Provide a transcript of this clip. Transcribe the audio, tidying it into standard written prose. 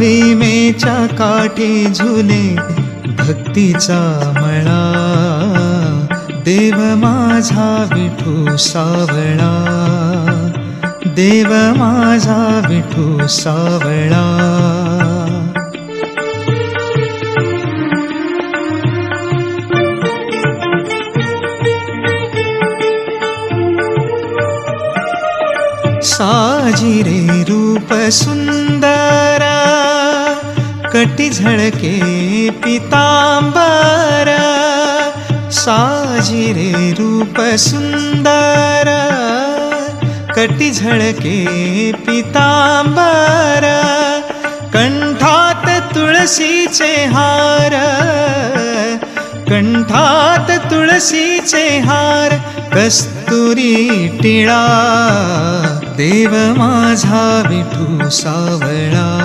भीमेच्या काठी झुले भक्तीचा मळा, देव माझा विठू सावळा, देव माझा विठू सावळा. साजिरे रूप सुंदर, कटी झळके पितांबर. साजिरे रूप सुंदर, कटी झळके पितांबर. कंठात तुळशीचे हार, कंठात तुळशीचे हार. कस्तुरी टिळा, देव माझा विठू सावळा.